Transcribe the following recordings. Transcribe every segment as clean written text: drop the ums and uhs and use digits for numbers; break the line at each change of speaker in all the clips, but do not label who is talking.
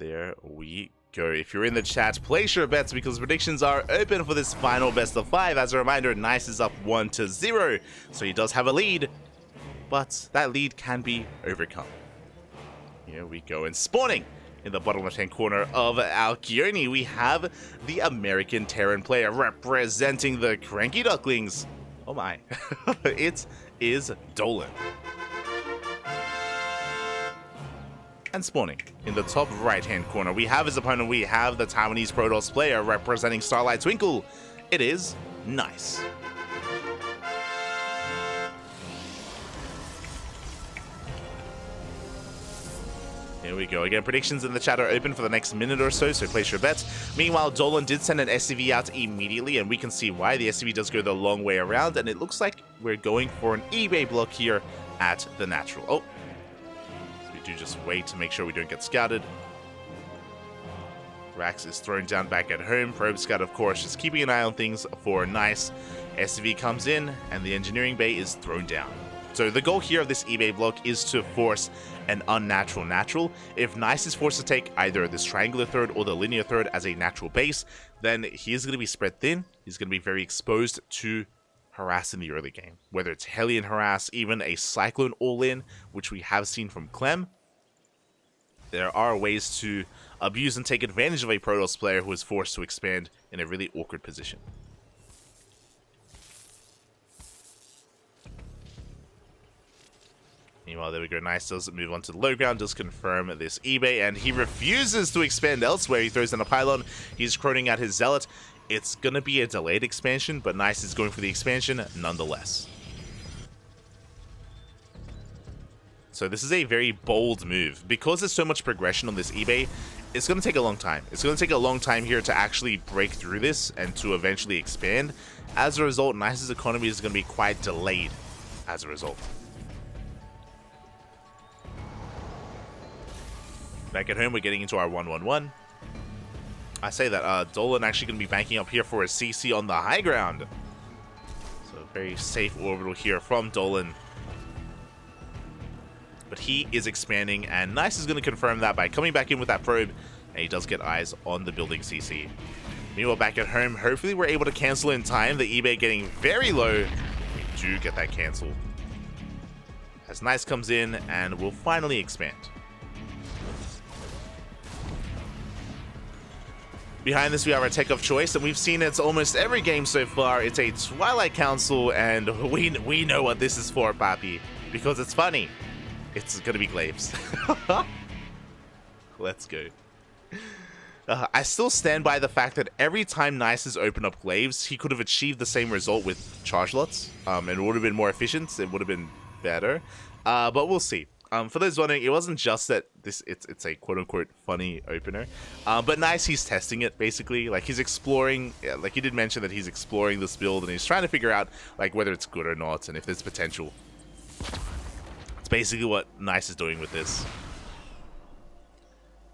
there we go. If you're in the chat, place your bets because predictions are open for this final best of 5. As a reminder, Nice is up 1-0, so he does have a lead, but that lead can be overcome. Here we go, and spawning in the bottom left-hand corner of Alkione, we have the American Terran player representing the Cranky Ducklings. Oh my, it is Dolan. And spawning in the top right-hand corner, we have his opponent. We have the Taiwanese Protoss player representing Starlight Twinkle. It is Nice. Here we go. Again, predictions in the chat are open for the next minute or so, so place your bets. Meanwhile, Dolan did send an SCV out immediately, and we can see why. The SCV does go the long way around, and it looks like we're going for an eBay block here at the natural. Oh. Do just wait to make sure we don't get scouted. Rax is thrown down back at home. Probe Scout, of course, just keeping an eye on things for Nice. SCV comes in, and the engineering bay is thrown down. So the goal here of this eBay block is to force an unnatural natural. If Nice is forced to take either this triangular third or the linear third as a natural base, then he is going to be spread thin. He's going to be very exposed to harass in the early game, whether it's Hellion harass, even a Cyclone all-in, which we have seen from Clem. There are ways to abuse and take advantage of a Protoss player who is forced to expand in a really awkward position. Meanwhile, there we go. Nice does move on to the low ground, does confirm this eBay, and he refuses to expand elsewhere. He throws down a pylon. He's croning out his Zealot. It's going to be a delayed expansion, but Nice is going for the expansion nonetheless. So this is a very bold move. Because there's so much progression on this eBay, it's going to take a long time. It's going to take a long time here to actually break through this and to eventually expand. As a result, Nice's economy is going to be quite delayed as a result. Back at home, we're getting into our 1-1-1. I say that Dolan actually going to be banking up here for a CC on the high ground. So very safe orbital here from Dolan. But he is expanding, and Nice is going to confirm that by coming back in with that probe, and he does get eyes on the building CC. Meanwhile, back at home, hopefully we're able to cancel in time. The eBay getting very low. We do get that cancel. As Nice comes in, and will finally expand. Behind this, we have our tech of choice, and we've seen it almost every game so far. It's a Twilight Council, and we know what this is for, Papi, because it's funny. It's gonna be Glaives. Let's go. I still stand by the fact that every time Nice has opened up Glaives, he could have achieved the same result with charge lots. And it would have been more efficient. It would have been better. But we'll see. For those wondering, it wasn't just that it's a quote-unquote funny opener. But Nice, he's testing it, basically. Like, he's exploring, like he did mention that he's exploring this build, and he's trying to figure out, like, whether it's good or not, and if there's potential. It's basically what Nice is doing with this.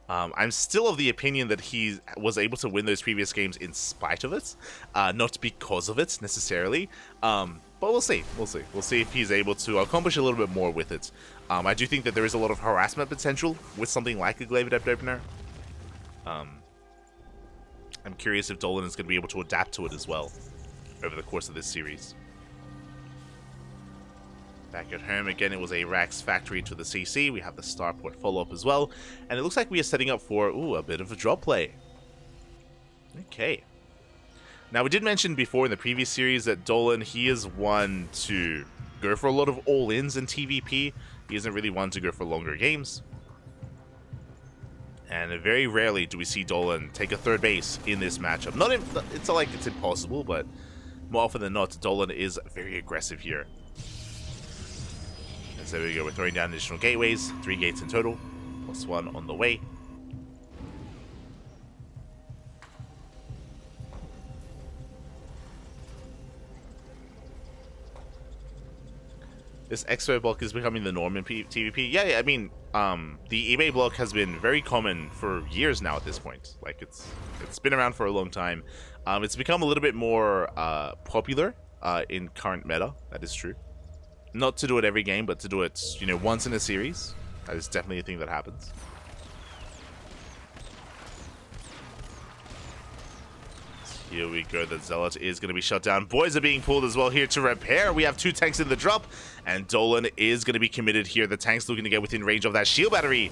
I'm still of the opinion that he was able to win those previous games in spite of it, not because of it, necessarily. But we'll see. We'll see. We'll see if he's able to accomplish a little bit more with it. I do think that there is a lot of harassment potential with something like a Glaive Adept Opener. I'm curious if Dolan is going to be able to adapt to it as well over the course of this series. Back at home, again, it was a Rax factory to the CC. We have the Starport follow-up as well. And it looks like we are setting up for, a bit of a drop play. Okay. Now, we did mention before in the previous series that Dolan, he is one to go for a lot of all-ins in TVP. He isn't really one to go for longer games. And very rarely do we see Dolan take a third base in this matchup. It's not like it's impossible, but more often than not, Dolan is very aggressive here. And so there we go, we're throwing down additional gateways, 3 gates in total, +1 on the way. This expo block is becoming the norm in TVP. Yeah, I mean, the eBay block has been very common for years now at this point. Like, it's been around for a long time. It's become a little bit more popular in current meta. That is true. Not to do it every game, but to do it, once in a series. That is definitely a thing that happens. Here we go. The Zealot is going to be shut down. Boys are being pulled as well here to repair. We have 2 tanks in the drop, and Dolan is going to be committed here. The tank's looking to get within range of that shield battery.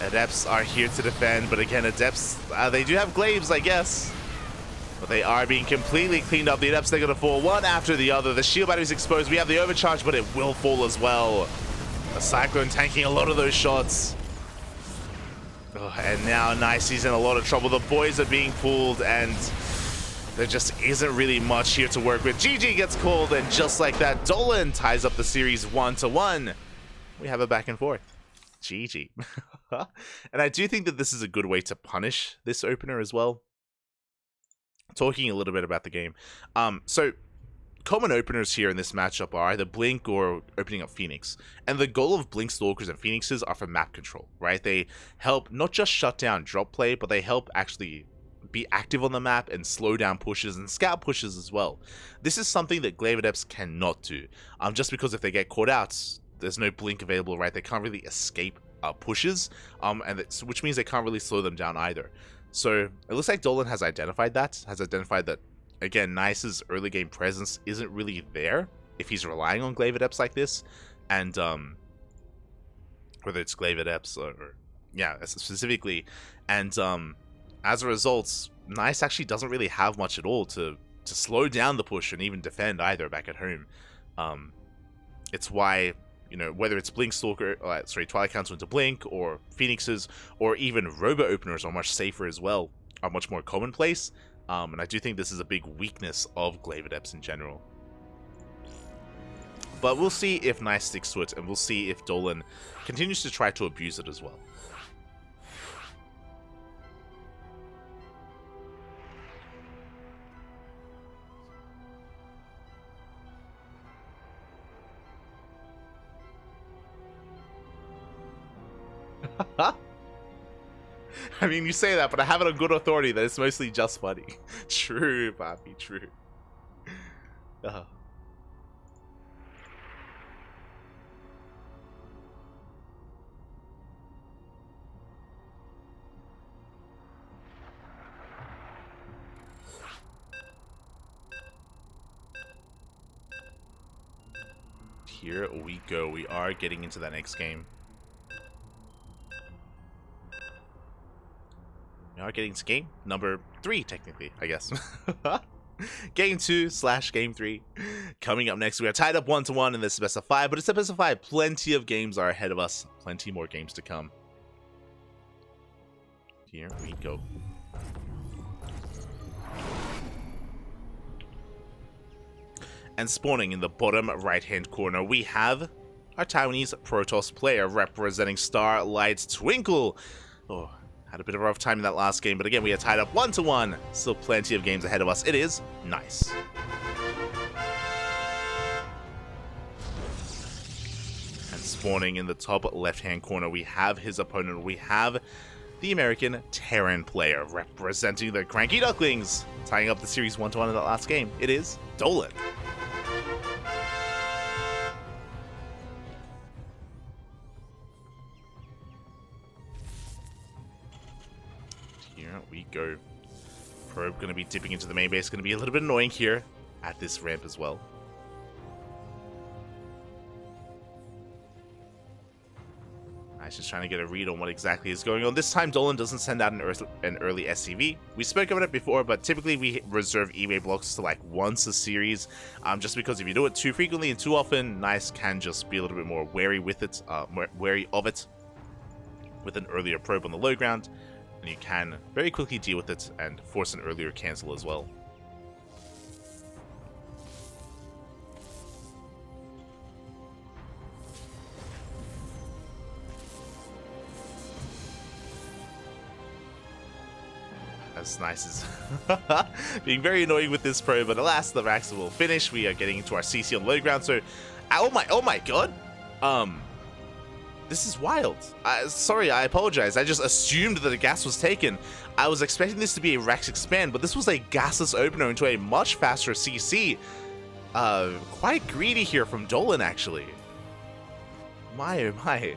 Adepts are here to defend, but again, Adepts, they do have glaives, I guess. But they are being completely cleaned up. The Adepts, they're going to fall one after the other. The shield battery is exposed. We have the overcharge, but it will fall as well. A Cyclone tanking a lot of those shots. Oh, and now Nicey's in a lot of trouble. The boys are being pulled, and there just isn't really much here to work with. GG gets called, and just like that, Dolan ties up the series 1-1. We have a back and forth. GG. And I do think that this is a good way to punish this opener as well. Talking a little bit about the game. So common openers here in this matchup are either Blink or opening up Phoenix. And the goal of Blink, Stalkers, and Phoenixes are for map control, right? They help not just shut down drop play, but they help actually be active on the map and slow down pushes and scout pushes as well. This is something that Glaive Adepts cannot do. Just because if they get caught out, there's no Blink available, right? They can't really escape pushes, which means they can't really slow them down either. So it looks like Dolan has identified that, again, Nice's early game presence isn't really there if he's relying on Glaive Adepts like this, and whether it's Glaive Adepts or yeah, specifically, and as a result, Nice actually doesn't really have much at all to slow down the push and even defend either back at home. It's why, you know, whether it's Blink Stalker, Twilight Council into Blink, or Phoenixes, or even Robo Openers are much safer as well, are much more commonplace. And I do think this is a big weakness of Glaive Adepts in general. But we'll see if Nice sticks to it, and we'll see if Dolan continues to try to abuse it as well. I mean, you say that, but I have it on good authority that it's mostly just funny. True, Poppy, true. Here we go. We are getting into that next game. We are getting to game number 3, technically, I guess. Game 2/game 3. Coming up next, we are tied up 1-1 in this best of 5, but it's a best of 5. Plenty of games are ahead of us. Plenty more games to come. Here we go. And spawning in the bottom right-hand corner, we have our Taiwanese Protoss player representing Starlight Twinkle. Oh, had a bit of a rough time in that last game, but again, we are tied up 1-1. Still plenty of games ahead of us. It is Nice. And spawning in the top left-hand corner, we have his opponent. We have the American Terran player representing the Cranky Ducklings, tying up the series 1-1 in that last game. It is Dolan. Here we go. Probe going to be dipping into the main base. Going to be a little bit annoying here at this ramp as well. Nice, just trying to get a read on what exactly is going on. This time, Dolan doesn't send out an early SCV. We spoke about it before, but typically we reserve E-Way blocks to like once a series, just because if you do it too frequently and too often, Nice can just be a little bit more wary with it, wary of it with an earlier probe on the low ground. And you can very quickly deal with it and force an earlier cancel as well. As Nice is being very annoying with this probe, but alas, the Rax will finish. We are getting into our CC on low ground, so oh my god. This is wild. Sorry, I apologize. I just assumed that a gas was taken. I was expecting this to be a Rax expand, but this was a gasless opener into a much faster CC. Quite greedy here from Dolan, actually. My, oh my.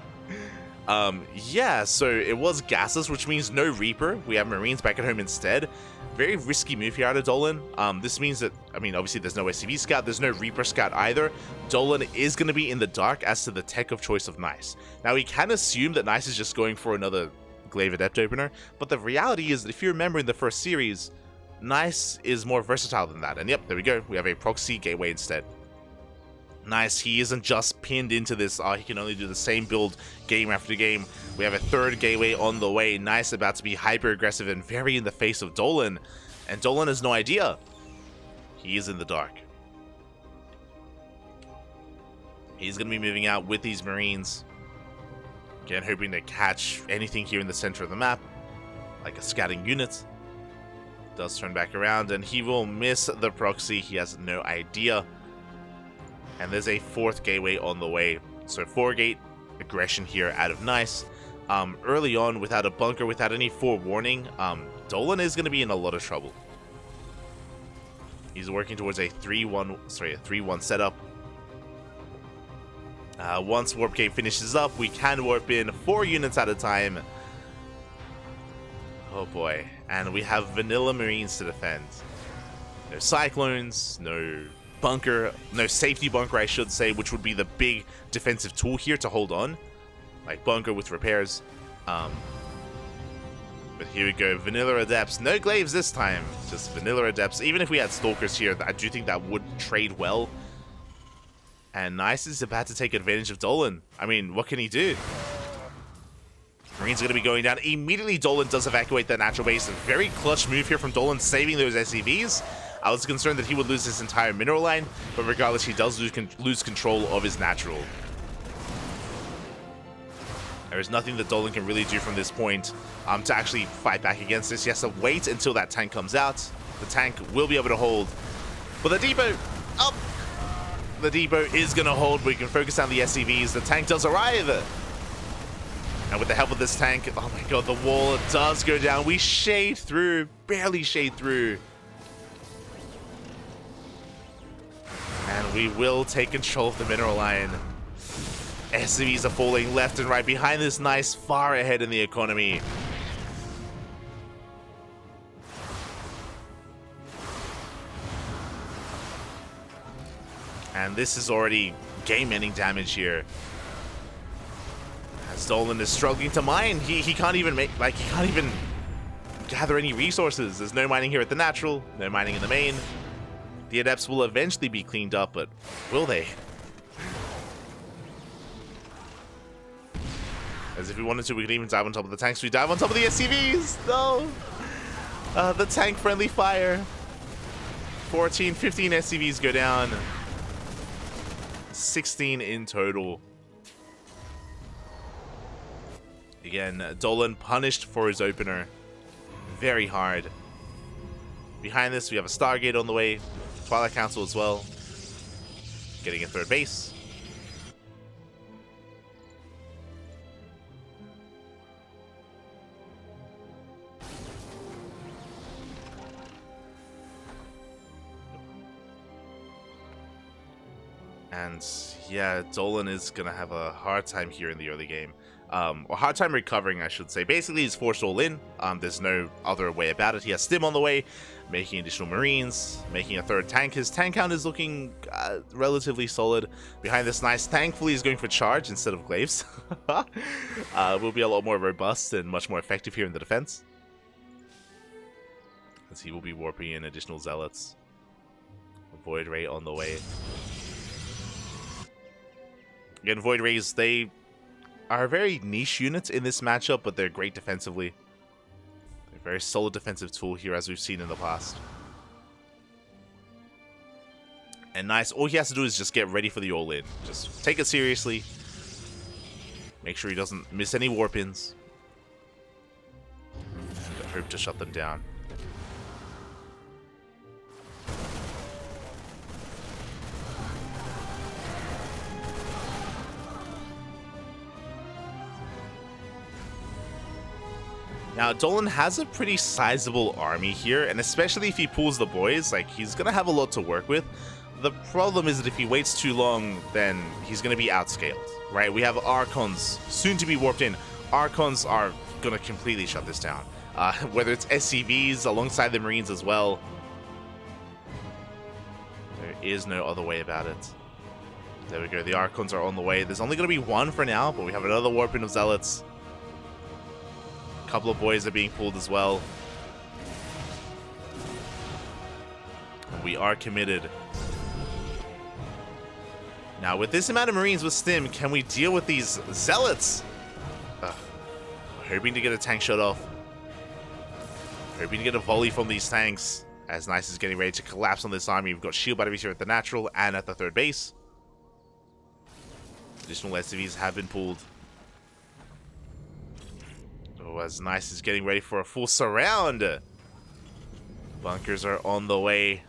Yeah, so it was gasless, which means no Reaper. We have Marines back at home instead. Very risky move here out of Dolan. This means that, I mean, obviously there's no SCV scout, there's no Reaper scout either. Dolan is going to be in the dark as to the tech of choice of Nice. Now, we can assume that Nice is just going for another Glaive Adept opener, but the reality is that if you remember in the first series, Nice is more versatile than that. And yep, there we go. We have a proxy gateway instead. Nice, he isn't just pinned into this, he can only do the same build game after game. We have a third gateway on the way. Nice about to be hyper aggressive and very in the face of Dolan. And Dolan has no idea. He is in the dark. He's going to be moving out with these Marines. Again, hoping to catch anything here in the center of the map, like a scouting unit. Does turn back around and he will miss the proxy. He has no idea. And there's a fourth gateway on the way. So 4-gate aggression here out of Nice. Early on, without a bunker, without any forewarning, Dolan is going to be in a lot of trouble. He's working towards a 3-1 setup. Once Warp Gate finishes up, we can warp in 4 units at a time. Oh boy. And we have vanilla Marines to defend. No Cyclones, no bunker, no safety bunker I should say, which would be the big defensive tool here to hold on. Like bunker with repairs. But here we go, vanilla adepts. No glaives this time, just vanilla adepts. Even if we had stalkers here, I do think that would trade well. And Nice is about to take advantage of Dolan. I mean, what can he do? Marines are going to be going down. Immediately Dolan does evacuate that natural base. A very clutch move here from Dolan, saving those SCVs. I was concerned that he would lose his entire mineral line, but regardless, he does lose control of his natural. There is nothing that Dolan can really do from this point to actually fight back against this. He has to wait until that tank comes out. The tank will be able to hold. But the depot, up! The depot is going to hold. We can focus on the SCVs. The tank does arrive. And with the help of this tank, oh my god, the wall does go down. We shade through, barely shade through. And we will take control of the mineral line. SCVs are falling left and right behind this Nice, far ahead in the economy. And this is already game-ending damage here. As Dolan is struggling to mine, he can't even make, like, he can't even gather any resources. There's no mining here at the natural, no mining in the main. The adepts will eventually be cleaned up, but will they? As if we wanted to, we could even dive on top of the tanks. We dive on top of the SCVs! No! The tank-friendly fire. 14, 15 SCVs go down. 16 in total. Again, Dolan punished for his opener. Very hard. Behind this, we have a Stargate on the way. Twilight Council as well. Getting a third base. And yeah, Dolan is going to have a hard time here in the early game. A hard time recovering, I should say. Basically, he's forced all in. There's no other way about it. He has Stim on the way, making additional Marines, making a third tank. His tank count is looking relatively solid. Behind this Nice, thankfully, he's going for charge instead of glaives. Will be a lot more robust and much more effective here in the defense. As he will be warping in additional zealots. Void Ray on the way. Again, Void Rays, they are very niche units in this matchup, but they're great defensively. They're a very solid defensive tool here, as we've seen in the past. And Nice, all he has to do is just get ready for the all-in. Just take it seriously. Make sure he doesn't miss any warp-ins. And hope to shut them down. Now, Dolan has a pretty sizable army here, and especially if he pulls the boys, like, he's going to have a lot to work with. The problem is that if he waits too long, then he's going to be outscaled, right? We have Archons soon to be warped in. Archons are going to completely shut this down. Whether it's SCVs alongside the Marines as well. There is no other way about it. There we go. The Archons are on the way. There's only going to be one for now, but we have another warp in of Zealots. A couple of boys are being pulled as well. And we are committed. Now, with this amount of Marines with Stim, can we deal with these Zealots? Hoping to get a tank shot off. Hoping to get a volley from these tanks. As Nice is getting ready to collapse on this army. We've got shield batteries here at the natural and at the third base. Additional SCVs have been pulled. Oh, as Nice is getting ready for a full surround. Bunkers are on the way.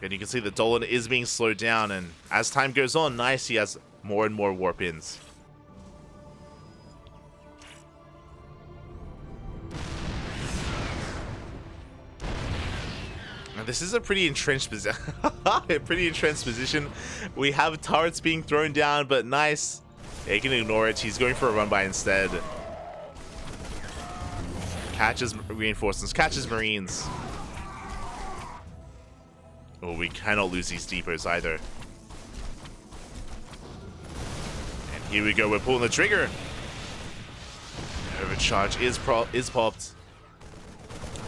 And you can see the Dolan is being slowed down. And as time goes on, Nice, he has more and more warp ins. This is a pretty entrenched position. We have turrets being thrown down, but Nice. He can ignore it. He's going for a run by instead. Catches reinforcements, catches Marines. Oh, we cannot lose these depots either. And here we go. We're pulling the trigger. Overcharge is popped.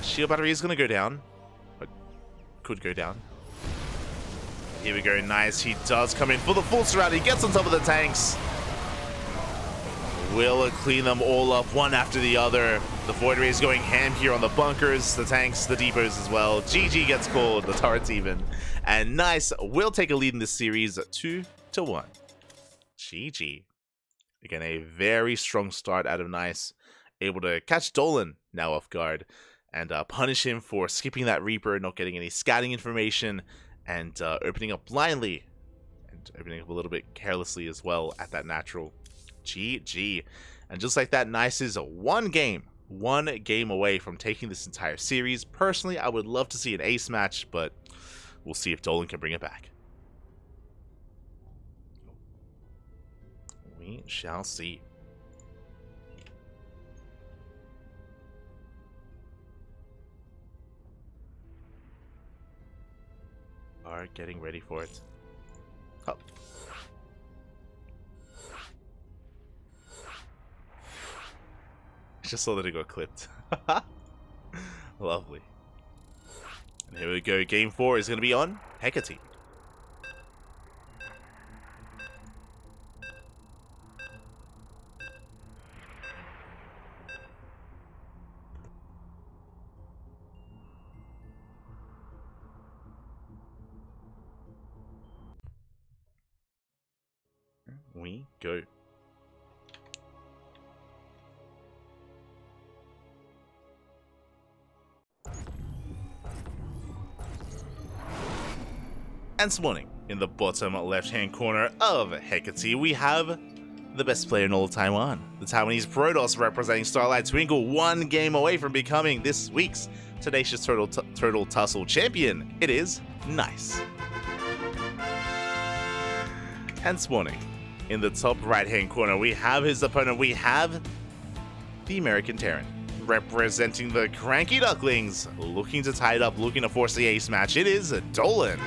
Shield battery is going to go down. Could go down. Here we go. Nice. He does come in for the full surround. He gets on top of the tanks. Will clean them all up one after the other. The Void Ray is going ham here on the bunkers, the tanks, the depots as well. GG gets called, the turrets even. And Nice will take a lead in this series 2-1. GG. Again, a very strong start out of Nice. Able to catch Dolan now off guard. And punish him for skipping that Reaper, not getting any scouting information, and opening up blindly, and opening up a little bit carelessly as well at that natural. GG. And just like that, Nice is one game away from taking this entire series. Personally, I would love to see an ace match, but we'll see if Dolan can bring it back. We shall see. Are getting ready for it. Oh. I just saw that it got clipped. Lovely. And here we go. Game 4 is going to be on Hecate. We go. And this morning, in the bottom left-hand corner of Hecate, we have the best player in all of Taiwan. The Taiwanese Protoss representing Starlight Twinkle, one game away from becoming this week's Tenacious Turtle Tussle champion. It is Nice. And this morning, in the top right-hand corner, we have his opponent. We have the American Terran, representing the Cranky Ducklings, looking to tie it up, looking to force the ace match. It is Dolan.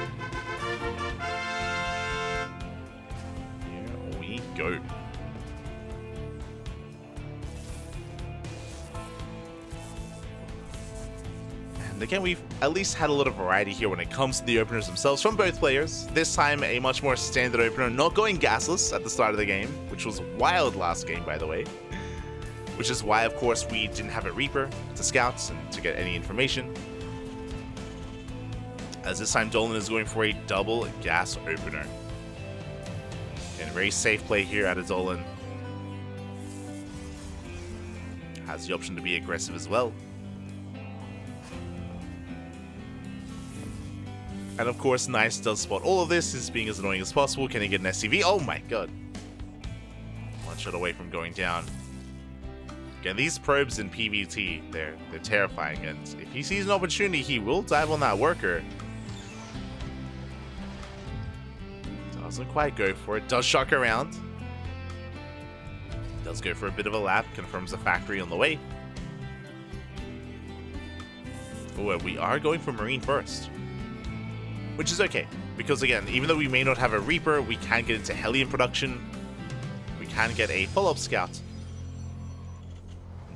Here we go. And again, we've at least had a lot of variety here when it comes to the openers themselves from both players. This time, a much more standard opener, not going gasless at the start of the game, which was wild last game, by the way. Which is why, of course, we didn't have a Reaper to scout and to get any information. As this time, Dolan is going for a double gas opener. And very safe play here out of Dolan. Has the option to be aggressive as well. And of course, Nice does spot all of this, is being as annoying as possible. Can he get an SCV? Oh my god. One shot away from going down. Again, these probes in PvT, they're terrifying, and if he sees an opportunity, he will dive on that worker. Doesn't quite go for it. Does shock around. Does go for a bit of a lap. Confirms the factory on the way. Oh, we are going for Marine first. Which is okay. Because again, even though we may not have a Reaper, we can get into Hellion production. We can get a follow-up scout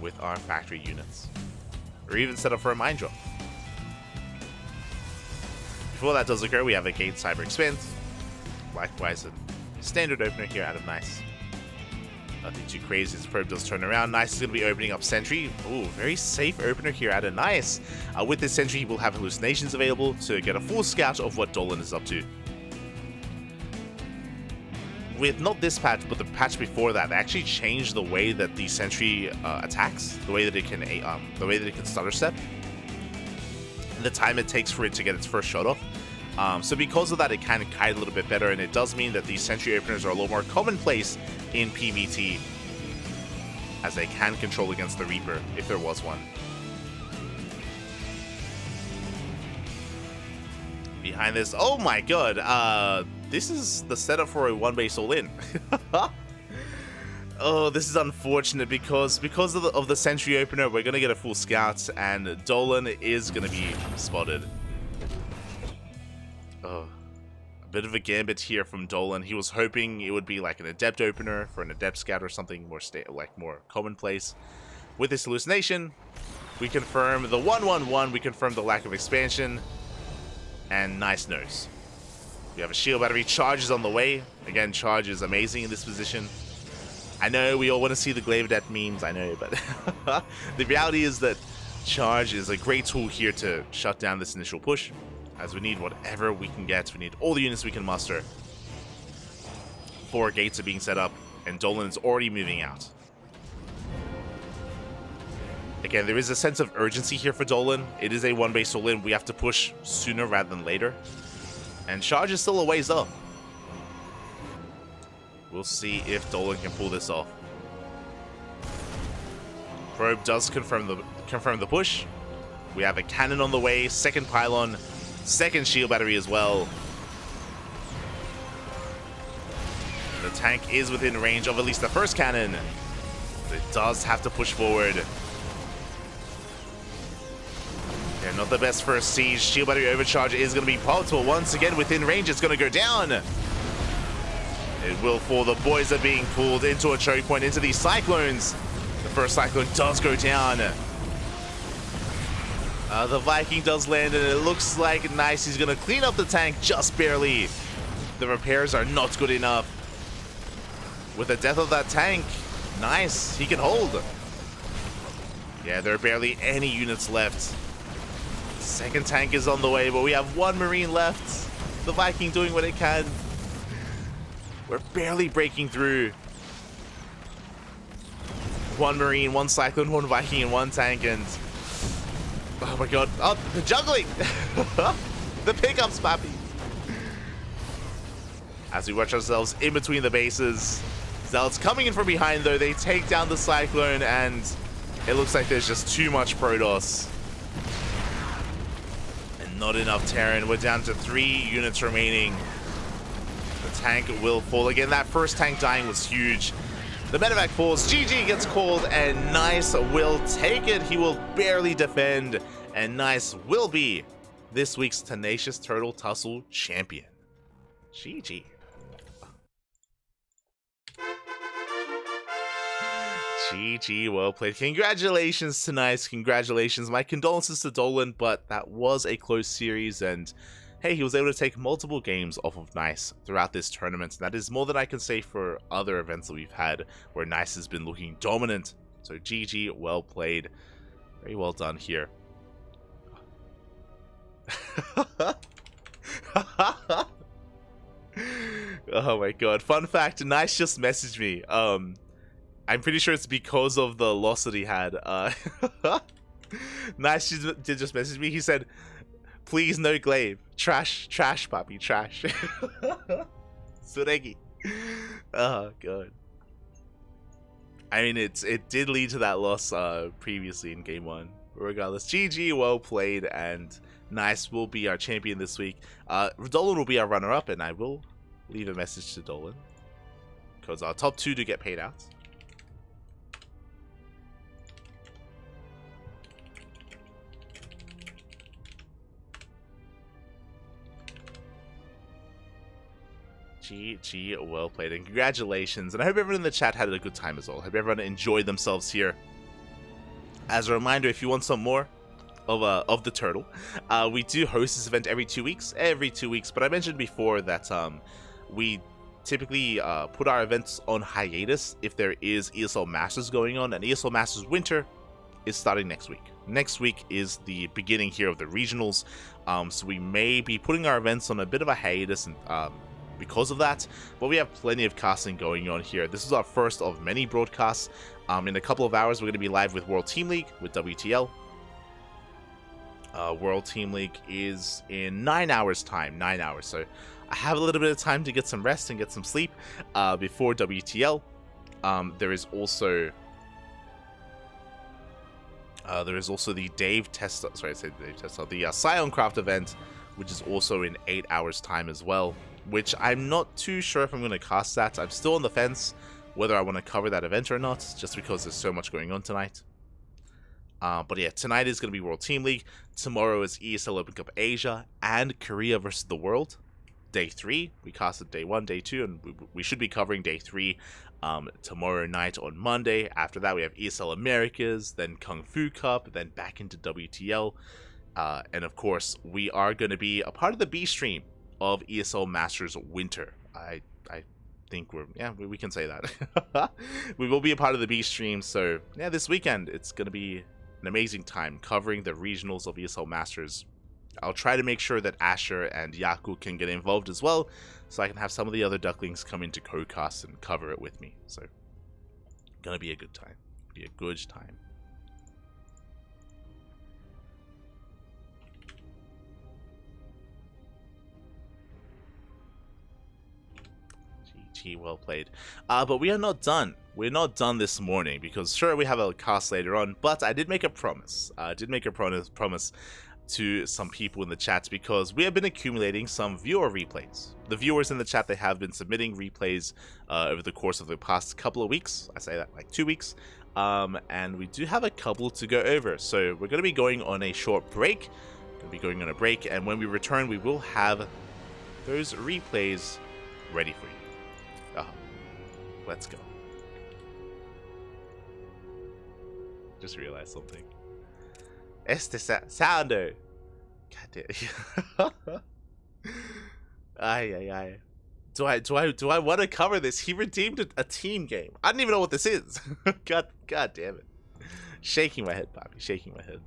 with our factory units. Or even set up for a mine drop. Before that does occur, we have a Gate Cyber Expand. Likewise, a standard opener here out of Nice. Nothing too crazy. This probe does turn around. Nice is going to be opening up Sentry. Ooh, very safe opener here out of Nice. With this Sentry, he will have hallucinations available to get a full scout of what Dolan is up to. With not this patch, but the patch before that, they actually changed the way that the Sentry attacks, the way that it can stutter step, and the time it takes for it to get its first shot off. So because of that, it can kite a little bit better, and it does mean that these Sentry openers are a little more commonplace in PvT, as they can control against the Reaper if there was one. Behind this, oh my god, this is the setup for a one-base all-in. Oh, this is unfortunate because of the Sentry opener, we're going to get a full scout, and Dolan is going to be spotted. Oh, a bit of a gambit here from Dolan. He was hoping it would be like an Adept opener for an Adept scout or something more more commonplace. With this hallucination, we confirm the 1-1-1, we confirm the lack of expansion, and nice nose. We have a shield battery. Charge is on the way. Again, charge is amazing in this position. I know we all want to see the Glavedet memes, I know, but the reality is that charge is a great tool here to shut down this initial push, as we need whatever we can get. We need all the units we can muster. 4 gates are being set up, and Dolan is already moving out. Again, there is a sense of urgency here for Dolan. It is a one-base all-in. We have to push sooner rather than later. And charge is still a ways off. We'll see if Dolan can pull this off. Probe does confirm the push. We have a cannon on the way, second pylon, second shield battery as well. The tank is within range of at least the first cannon, but it does have to push forward. Yeah, not the best first siege. Shield battery overcharge is going to be popped, but once again within range, it's going to go down. It will fall. The boys are being pulled into a choke point, into these cyclones. The first cyclone does go down. The Viking does land, and it looks like Nice is going to clean up the tank just barely. The repairs are not good enough. With the death of that tank, Nice, he can hold. Yeah, there are barely any units left. Second tank is on the way, but we have 1 Marine left. The Viking doing what it can. We're barely breaking through. 1 Marine, 1 Cyclone, 1 Viking, and 1 tank, and... oh my god. Oh, the juggling! The pickups, papi! As we watch ourselves in between the bases. Zealots coming in from behind, though. They take down the Cyclone, and it looks like there's just too much Protoss. Not enough Terran. We're down to 3 units remaining. The tank will fall again. That first tank dying was huge. The medevac falls. GG gets called, and Nice will take it. He will barely defend, and Nice will be this week's Tenacious Turtle Tussle champion. GG. GG, well played. Congratulations to Nice. Congratulations. My condolences to Dolan, but that was a close series, and hey, he was able to take multiple games off of Nice throughout this tournament. That is more than I can say for other events that we've had where Nice has been looking dominant. So GG, well played. Very well done here. Oh my god. Fun fact, Nice just messaged me. I'm pretty sure it's because of the loss that he had. Nice did just message me. He said, please no glaive. Trash, papi, trash. Suregi. Oh, god. I mean, it did lead to that loss previously in game 1. Regardless, GG, well played, and Nice will be our champion this week. Dolan will be our runner-up, and we'll leave a message to Dolan. Because our top 2 do get paid out. GG, well played, and congratulations. And I hope everyone in the chat had a good time as well. I hope everyone enjoyed themselves here. As a reminder, if you want some more of the turtle, we do host this event every 2 weeks. But I mentioned before that we typically put our events on hiatus if there is ESL Masters going on, and ESL Masters Winter is starting next week. Next week is the beginning here of the regionals, so we may be putting our events on a bit of a hiatus and because of that, but we have plenty of casting going on here. This is our first of many broadcasts. In a couple of hours, we're going to be live with World Team League with WTL. World Team League is in 9 hours time, 9 hours, so I have a little bit of time to get some rest and get some sleep before WTL. There is also the Dave Testa, the ScionCraft event, which is also in 8 hours time as well, which I'm not too sure if I'm going to cast that. I'm still on the fence whether I want to cover that event or not, just because there's so much going on tonight. But yeah, tonight is going to be World Team League. Tomorrow is ESL Open Cup Asia and Korea versus the World. Day 3, we casted Day 1, Day 2, and we should be covering Day 3 tomorrow night on Monday. After that, we have ESL Americas, then Kung Fu Cup, then back into WTL. And of course, we are going to be a part of the B stream of ESL Masters Winter. I think we can say that. We will be a part of the B stream, so yeah, this weekend it's going to be an amazing time covering the regionals of ESL Masters. I'll try to make sure that Asher and Yaku can get involved as well, so I can have some of the other Ducklings come into co-cast and cover it with me. So, gonna be a good time. Be a good time. GG, well played. But we are not done. We're not done this morning, because sure, we have a cast later on, but I did make a promise. I did make a promise to some people in the chat, because we have been accumulating some viewer replays. The viewers in the chat, they have been submitting replays over the course of the past couple of weeks. I say that like 2 weeks. And we do have a couple to go over. So we're going to be going on a short break. And when we return, we will have those replays ready for you. Let's go. Just realized something. Este Sounder. God damn. Ay. Do I want to cover this? He redeemed a team game. I don't even know what this is. God damn it. Shaking my head, Bobby. Shaking my head.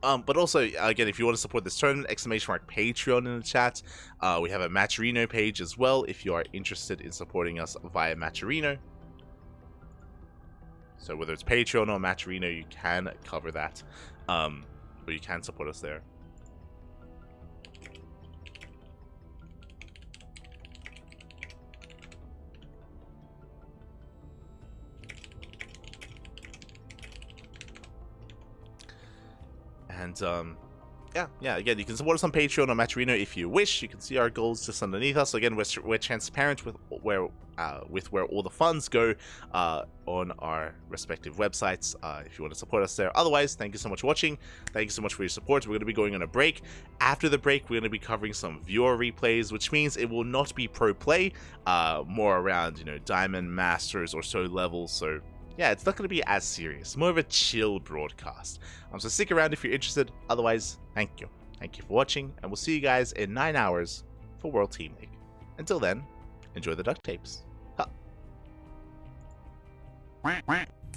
But also, again, if you want to support this tournament, ! Patreon in the chat. We have a Matcherino page as well if you are interested in supporting us via Matcherino. So whether it's Patreon or Matcherino, you can cover that. Or you can support us there. And yeah, again, you can support us on Patreon or Matcherino if you wish. You can see our goals just underneath us. Again, we're transparent with where all the funds go on our respective websites if you want to support us there. Otherwise, thank you so much for watching. Thank you so much for your support. We're going to be going on a break. After the break, we're going to be covering some viewer replays, which means it will not be pro play, more around, Diamond, Masters, or so levels. So yeah, it's not going to be as serious, more of a chill broadcast. So stick around if you're interested. Otherwise, thank you. Thank you for watching, and we'll see you guys in 9 hours for World Team League. Until then, enjoy the duct tapes. Huh.